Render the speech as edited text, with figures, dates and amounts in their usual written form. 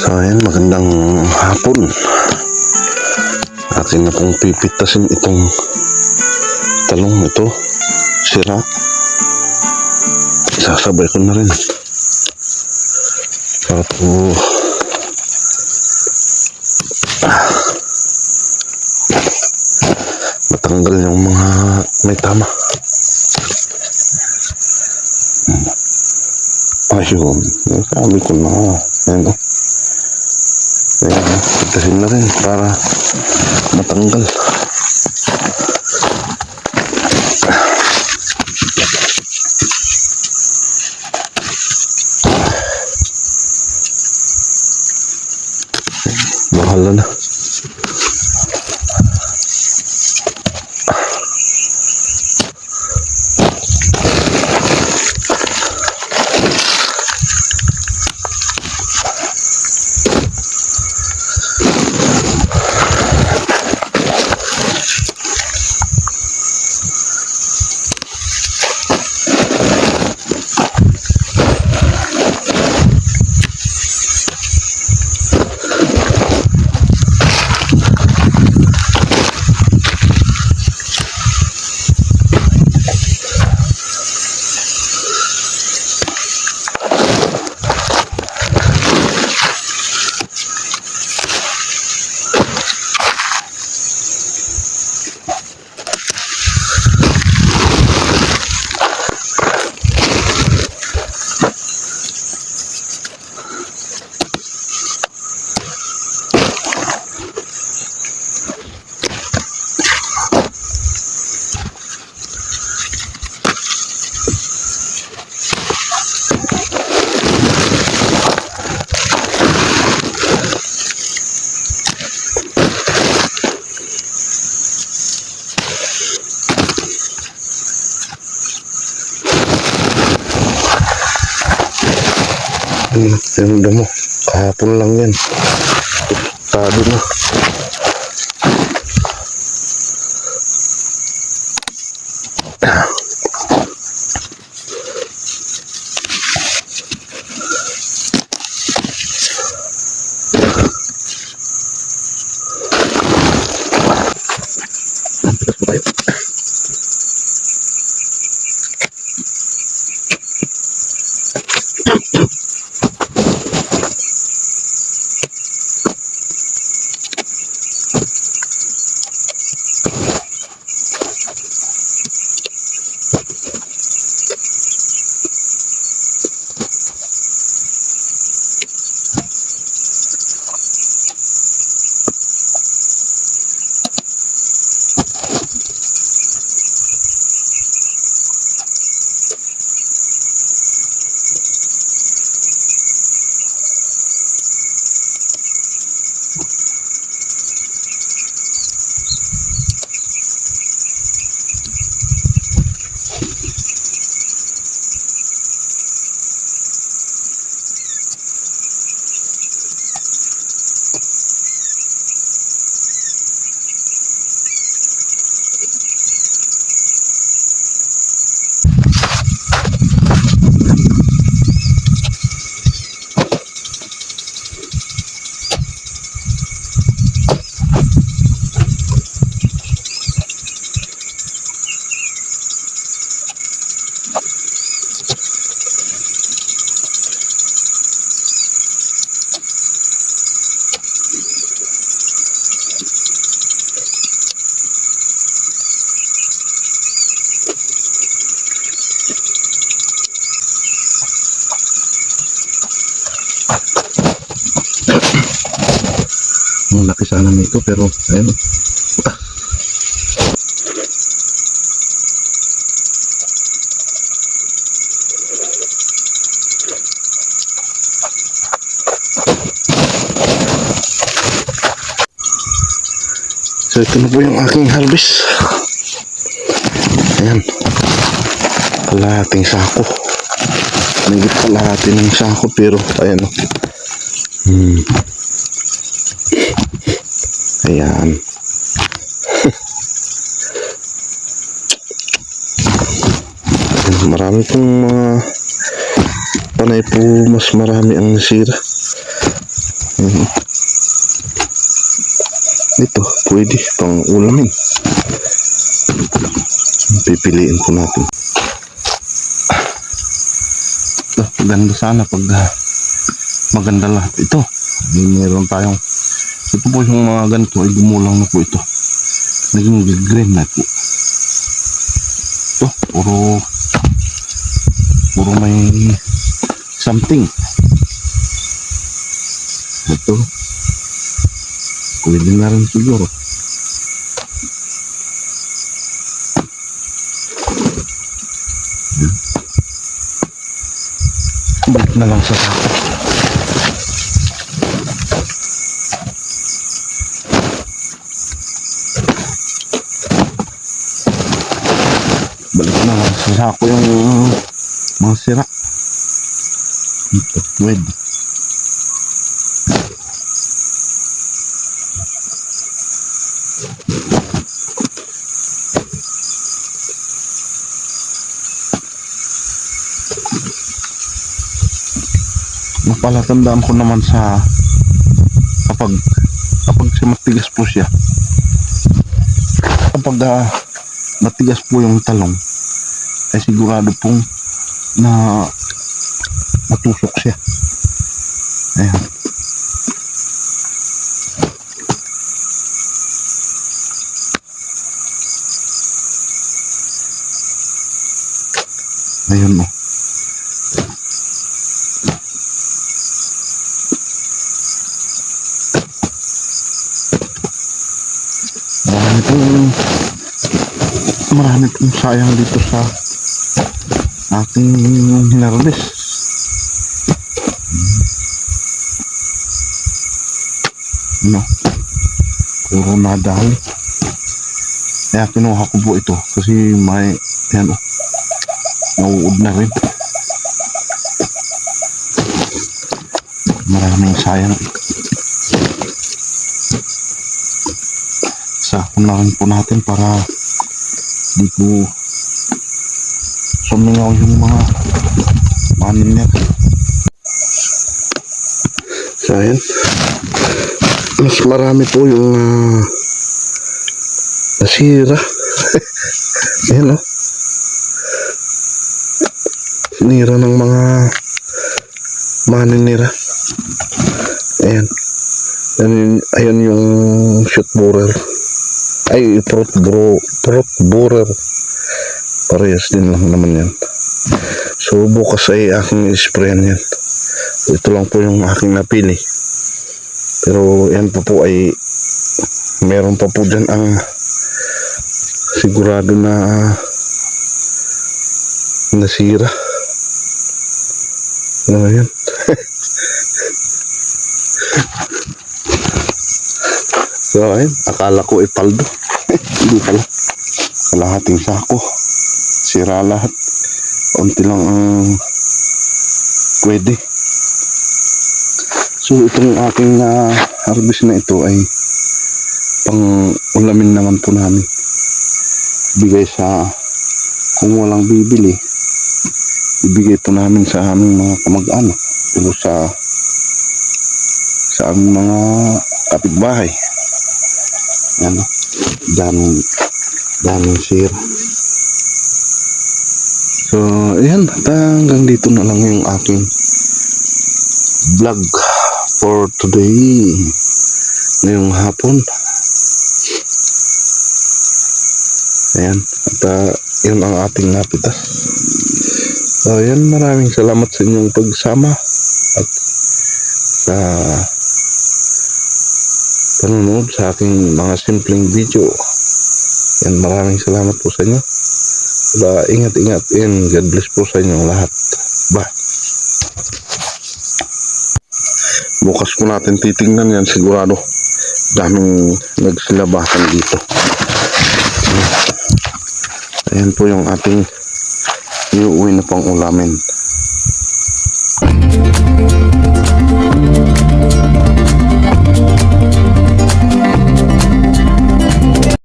So ayan, magandang hapon. Akin na pong pipitasin itong talong ito, sira. Sasabay ko na rin para po matanggal yung mga may tama. Ayun, sabi ko na. Ayan o. Ayan, pitasin na rin para matanggal. Bahala na. Yung damo, kahapon lang yan. Tado na. Ang laki sana nito pero ayun. So ito na po yung aking harvest. Ayan. Kalahating sako. Nagit kalahati ng sako pero ayan o. Ayan. Marami pong mga panay po, mas marami ang nasira. Ayan. Ito, pwede pang ulamin. Pipiliin po natin. Ito, ganda sana pag maganda lahat ito. Meron tayong ito po yung mga ganito ay gumulang na po ito. Naging green na po. Ito, puro may something. Ito, pwede na rin siguro. Balik na lang sa sako. Balik na lang sa sako yung mga sira. Ito, pwede. Palatandaan ko naman sa kapag matigas po siya, kapag matigas po yung talong ay sigurado pong na matusok siya. Ayan. Ayun mo. Marami pong sayang dito sa ating hinarvest. Ano? Puro nadali. Kaya kinuha ko po ito kasi may yan o. Nauud na rin. Maraming sayang. Sakon na rin po natin para di po sumingaw yung mga manin niya. So ayan, mas marami po yung nasira. Ayan o, sinira ng mga manin nila. Ayan, ayan yung shoot borer ay fruit borer, parehas din lang naman yan. So bukas ay aking isprayan yan. Ito lang po yung aking napili, pero yan po ay meron pa po dyan ang sigurado na nasira. Ano ba yan? So ayun, akala ko ipaldo. Hindi pala. Kalahating sako. Sira lahat. Unti lang ang pwede. So itong aking harvest na ito ay pang ulamin naman po namin. Bigay sa kung walang bibili, ibigay po namin sa aming mga kamag-anak. Pero sa aming mga kapitbahay. Yan o, daming sira. So ayan, hanggang dito na lang yung aking vlog for today ngayong hapon. Ayan, at yun ang ating napitas. So ayan, maraming salamat sa inyong pagsama at sa panonood sa aking mga simpleng video. Yan, maraming salamat po sa inyo. Ingat-ingat and God bless po sa inyong lahat. Bye. Bukas po natin titingnan yan, sigurado daming nagsilabasan dito. Ayan po yung ating iuwi na pang ulamin.